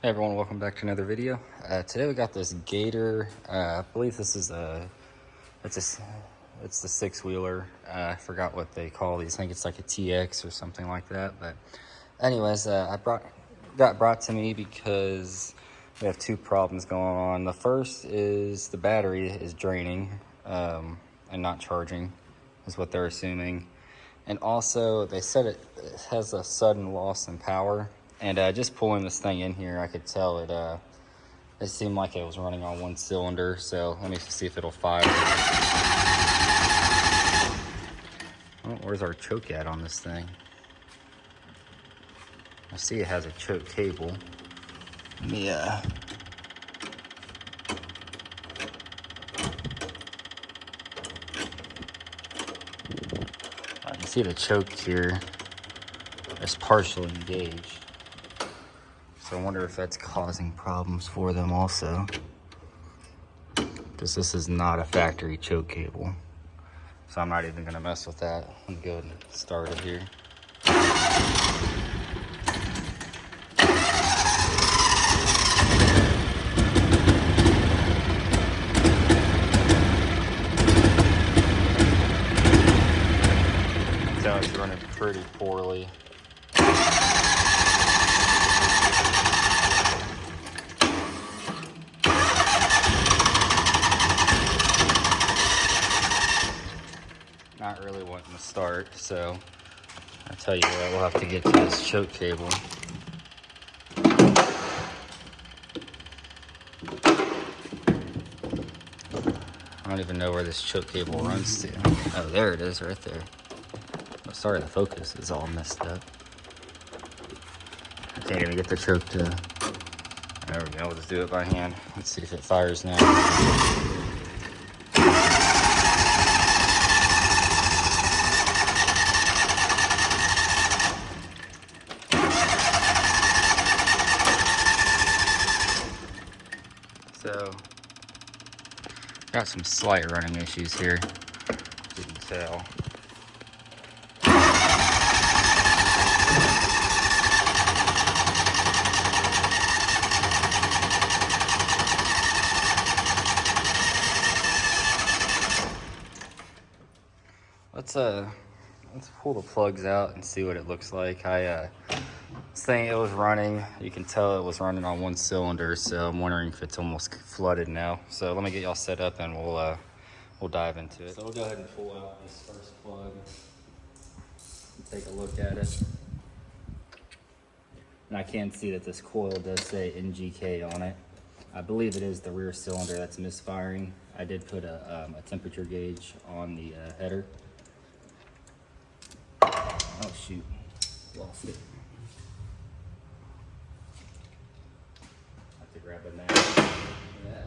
Hey everyone, welcome back to another video. Today we got this Gator. I believe this is it's the six-wheeler. I forgot what they call these. I think it's like a TX or something like that. But anyways, got brought to me because we have two problems going on. The first is the battery is draining and not charging, is what they're assuming. And also they said it has a sudden loss in power. And just pulling this thing in here, I could tell it seemed like it was running on one cylinder. So let me see if it'll fire. Oh, where's our choke at on this thing? I see it has a choke cable. Yeah. I can see the choke here is partially engaged. So I wonder if that's causing problems for them also. Because this is not a factory choke cable. So I'm not even gonna mess with that. Let me go ahead and start it here. So it's running pretty poorly. Not really wanting to start, so I tell you what, we'll have to get to this choke cable. I don't even know where this choke cable runs to. Oh, there it is, right there. Oh, sorry, the focus is all messed up. I can't even get the choke to. There we go. We'll just do it by hand. Let's see if it fires now. So, got some slight running issues here, as you can tell. Let's pull the plugs out and see what it looks like. This thing, it was running. You can tell it was running on one cylinder, so I'm wondering if it's almost flooded now. So let me get y'all set up and we'll dive into it. So we'll go ahead and pull out this first plug and take a look at it. And I can see that this coil does say NGK on it. I believe it is the rear cylinder that's misfiring. I did put a temperature gauge on the header. Oh shoot, lost it. Have to grab a knife. Yeah.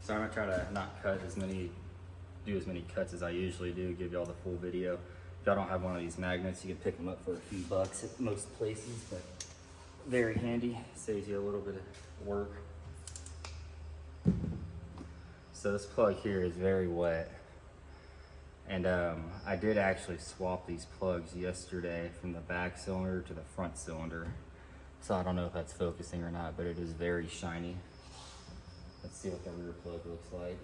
So I'm gonna try to not do as many cuts as I usually do, give y'all the full video. If y'all don't have one of these magnets, you can pick them up for a few bucks at most places, but very handy, saves you a little bit of work. So this plug here is very wet. And I did actually swap these plugs yesterday from the back cylinder to the front cylinder. So I don't know if that's focusing or not, but it is very shiny. Let's see what the rear plug looks like.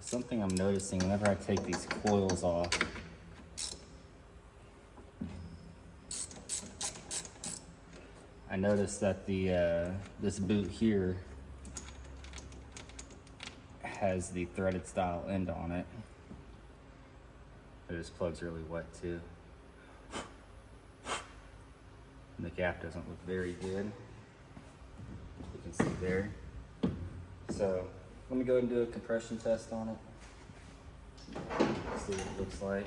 Something I'm noticing whenever I take these coils off, I notice that the this boot here has the threaded style end on it. This plug's really wet too. And the gap doesn't look very good. You can see there. So let me go ahead and do a compression test on it. See what it looks like.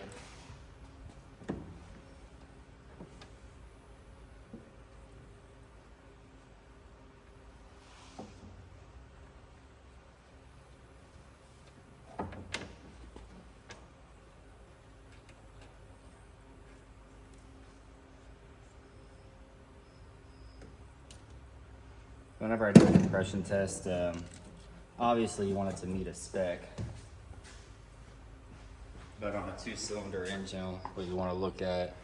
whenever I do a compression test, obviously you want it to meet a spec. But on a 2-cylinder engine, what you want to look at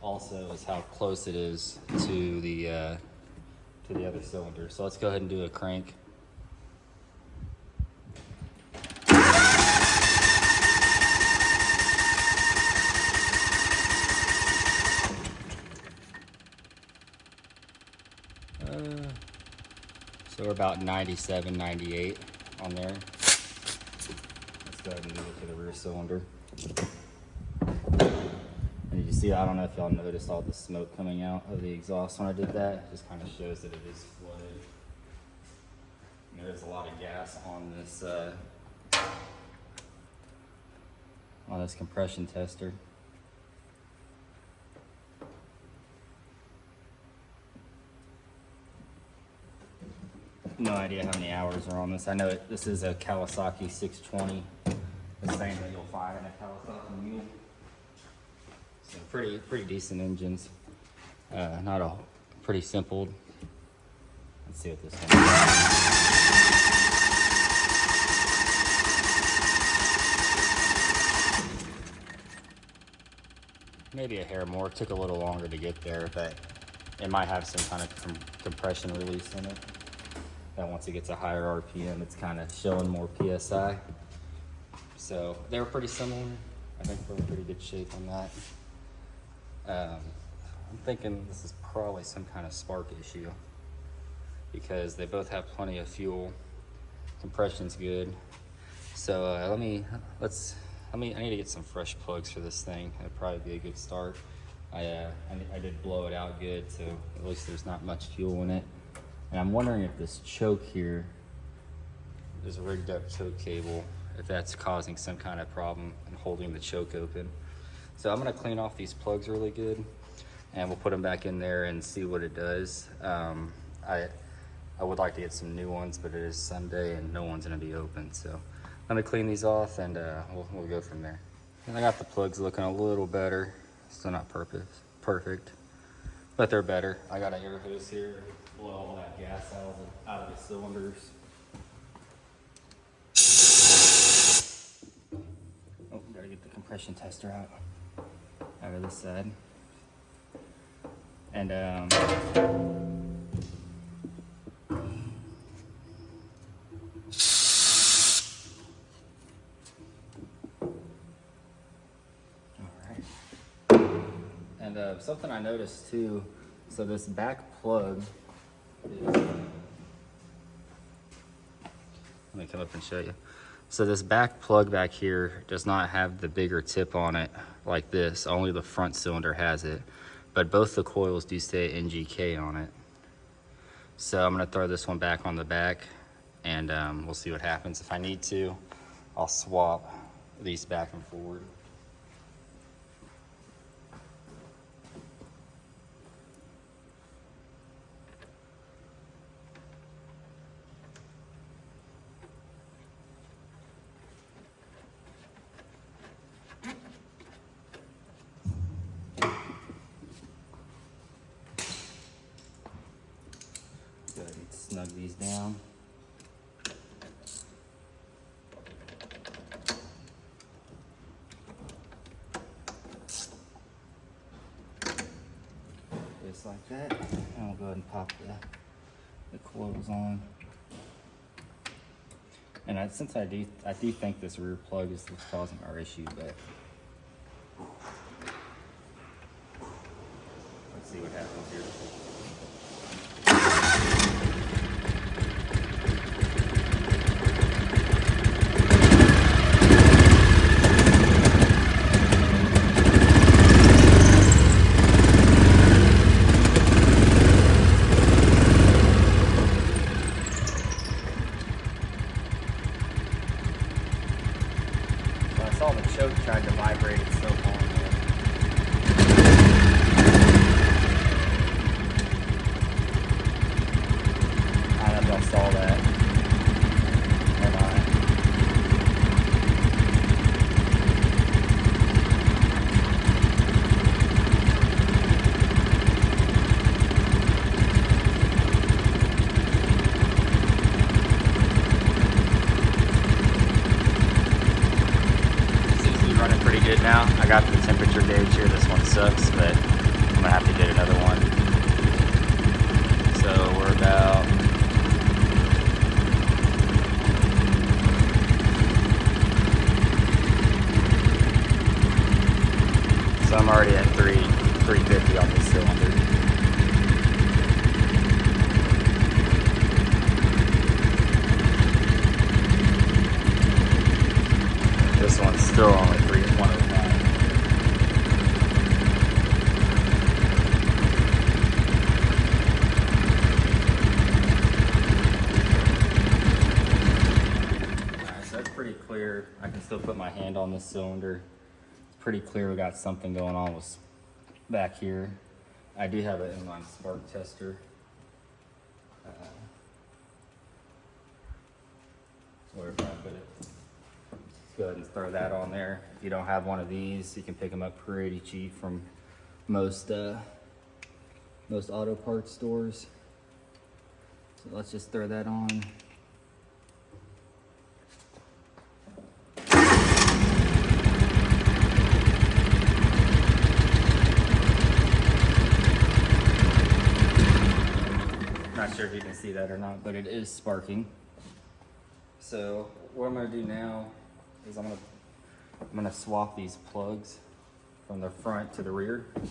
also is how close it is to the other cylinder. So let's go ahead and do a crank. So we're about 97, 98 on there. Let's go ahead and move it to the rear cylinder. And you see, I don't know if y'all noticed all the smoke coming out of the exhaust when I did that. It just kind of shows that it is flooded. And there is a lot of gas on this compression tester. No idea how many hours are on this. I know this is a Kawasaki 620, the same that you'll find in a Kawasaki Mule. So pretty decent engines. Not a pretty simple. Let's see what this one is. Maybe a hair more. It took a little longer to get there, but it might have some kind of compression release in it. That once it gets a higher RPM, it's kind of showing more PSI. So they were pretty similar. I think we're in pretty good shape on that. I'm thinking this is probably some kind of spark issue because they both have plenty of fuel. Compression's good. So I need to get some fresh plugs for this thing. That'd probably be a good start. I did blow it out good, so at least there's not much fuel in it. And I'm wondering if this choke here, there's a rigged up choke cable, if that's causing some kind of problem and holding the choke open. So I'm gonna clean off these plugs really good and we'll put them back in there and see what it does. I would like to get some new ones, but it is Sunday and no one's gonna be open. So let me clean these off and we'll go from there. And I got the plugs looking a little better. Still not perfect, but they're better. I got an air hose here. Blow all that gas out of the cylinders. Oh, gotta get the compression tester out of this side. And something I noticed too. So this back plug. Let me come up and show you. So this back plug back here does not have the bigger tip on it like this. Only the front cylinder has it. But both the coils do say NGK on it. So I'm gonna throw this one back on the back and we'll see what happens. If I need to, I'll swap these back and forward. Go ahead and snug these down. Just like that. And we'll go ahead and pop the coils on. And since I do think this rear plug is what's causing our issue, but let's see what happens here. I saw the choke tried to vibrate it so hard. sucks, but I'm gonna have to get another one. So we're about so I'm already at 350 on this cylinder. This one's still only 105. Alright, so that's pretty clear. I can still put my hand on this cylinder. It's pretty clear we got something going on with back here. I do have an inline spark tester. Where did I put it? Go ahead and throw that on there. If you don't have one of these, you can pick them up pretty cheap from most auto parts stores. So let's just throw that on. Not sure if you can see that or not, but it is sparking. So what I'm gonna do now is I'm gonna swap these plugs from the front to the rear, and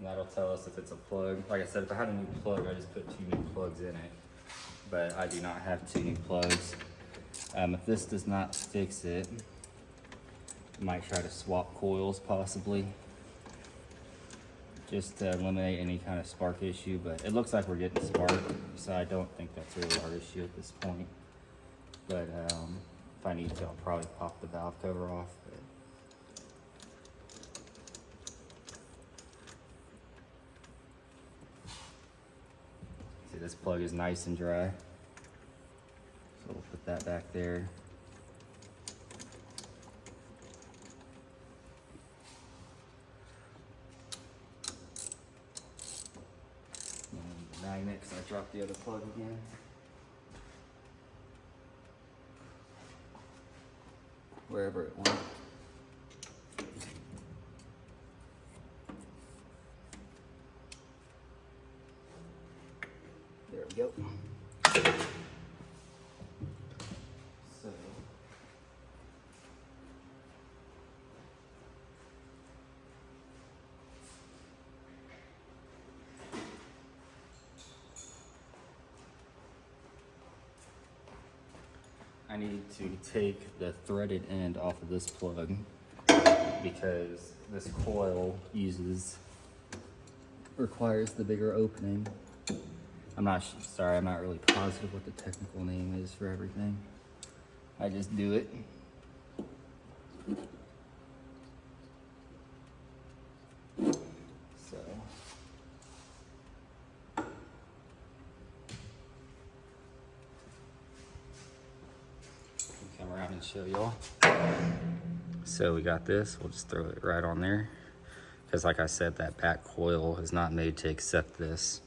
that'll tell us if it's a plug. Like I said, if I had a new plug, I just put 2 new plugs in it, but I do not have 2 new plugs. If this does not fix it, I might try to swap coils possibly, just to eliminate any kind of spark issue, but it looks like we're getting spark, so I don't think that's really our issue at this point. But if I need to, I'll probably pop the valve cover off. But see, this plug is nice and dry, so we'll put that back there. And the magnet, because I dropped the other plug again. Wherever it went. There we go. So I need to take the threaded end off of this plug because this coil requires the bigger opening. I'm not really positive what the technical name is for everything. I just do it. So come around and show y'all. So we got this, we'll just throw it right on there. Because like I said, that back coil is not made to accept this.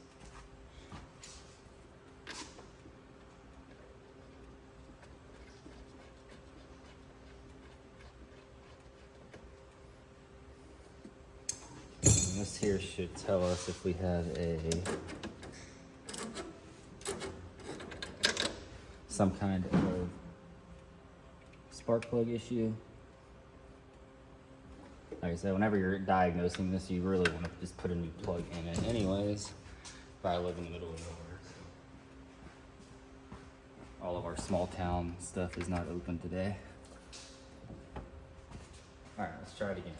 And this here should tell us if we have some kind of spark plug issue. Like I said, whenever you're diagnosing this, you really want to just put a new plug in it anyways. But I live in the middle of nowhere, so all of our small town stuff is not open today. All right, let's try it again.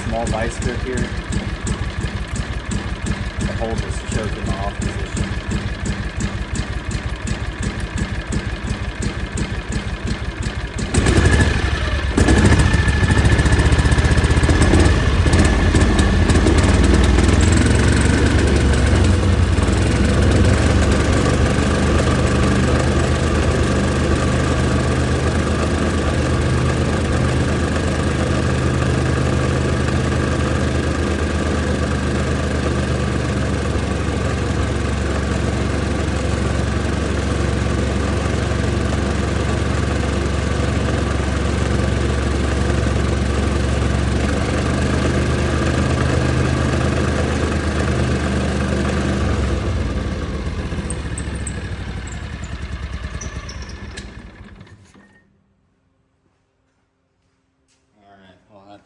Small vice grip here to hold this choke in the off position.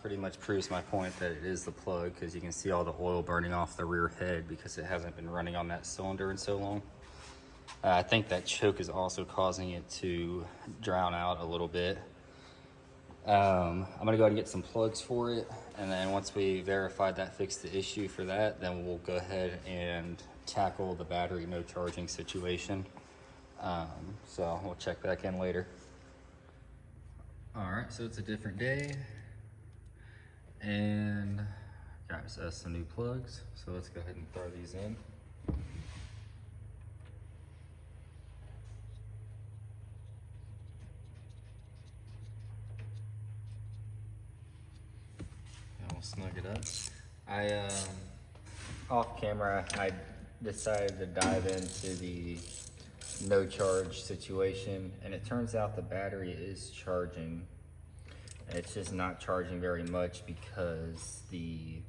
pretty much proves my point that it is the plug, because you can see all the oil burning off the rear head because it hasn't been running on that cylinder in so long. I think that choke is also causing it to drown out a little bit. I'm gonna go ahead and get some plugs for it, and then once we verified that fixed the issue for that, then we'll go ahead and tackle the battery no charging situation. So we'll check back in later. All right, so it's a different day, and got us some new plugs. So let's go ahead and throw these in. We'll snug it up. Off camera, I decided to dive into the no charge situation, and it turns out the battery is charging. It's just not charging very much because the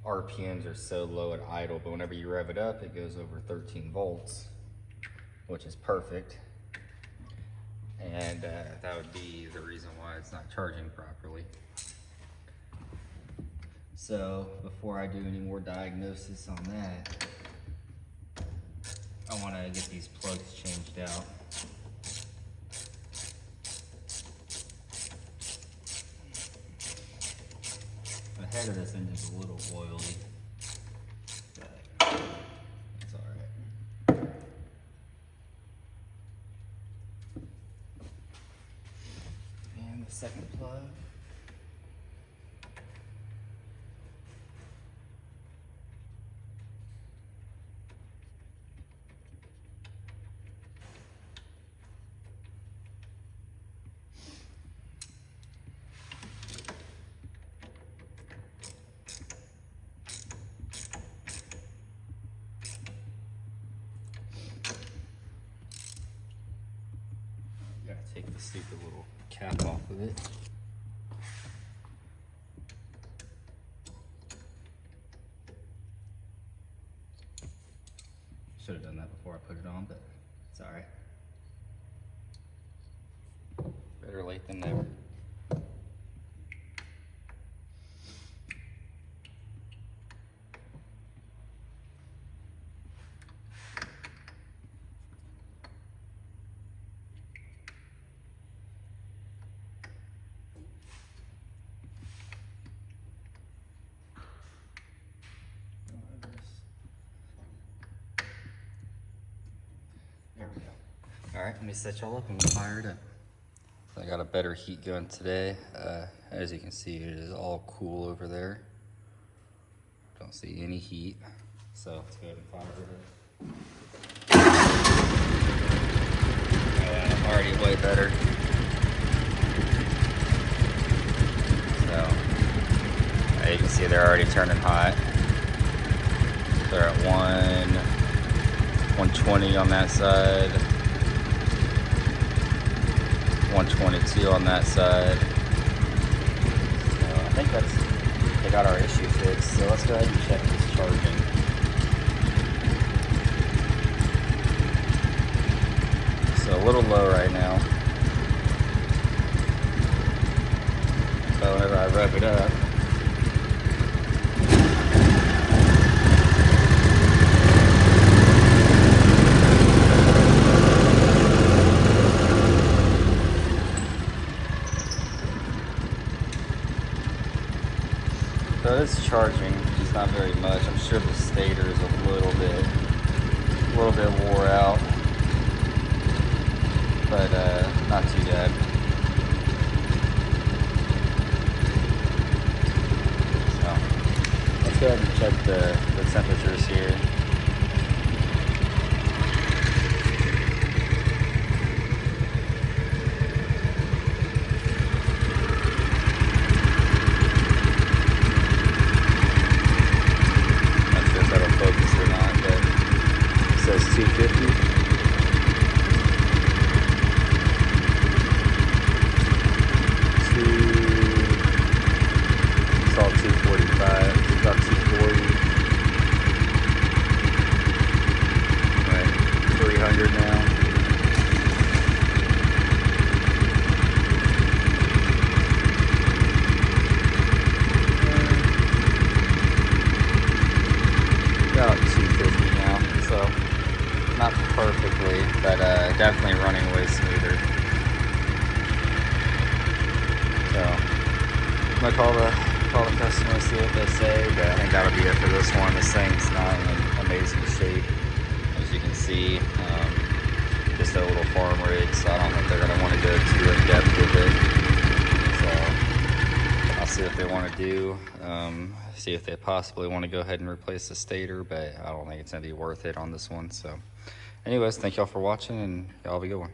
RPMs are so low at idle, but whenever you rev it up, it goes over 13 volts, which is perfect. And that would be the reason why it's not charging properly. So before I do any more diagnosis on that, I want to get these plugs changed out. The head of this engine is a little oily, but it's all right. And the second plug. Gotta take the stupid little cap off of it. Should have done that before I put it on, but it's all right. Better late than never. There we go. All right, let me set y'all up and we'll fire it up. I got a better heat gun today. As you can see, it is all cool over there. Don't see any heat. So let's go ahead and fire it up. Already way better. So you can see they're already turning hot. They're at 120 on that side, 122 on that side. So I think they got our issue fixed. So let's go ahead and check this charging. So a little low right now. But whenever I rev it up, so it's charging, just not very much. I'm sure the stator is a little bit wore out, but not too bad. So let's go ahead and check the temperatures here. Says 250. It's all 245. It's about 240. definitely running way smoother. So I'm gonna call the customer, see what they say, but I think that'll be it for this one. This thing's not in amazing shape, as you can see. Just a little farm rig, so I don't think they're gonna want to go too in depth with it. So I'll see what they want to do. See if they possibly want to go ahead and replace the stator, but I don't think it's gonna be worth it on this one. So anyways, thank y'all for watching, and y'all have a good one.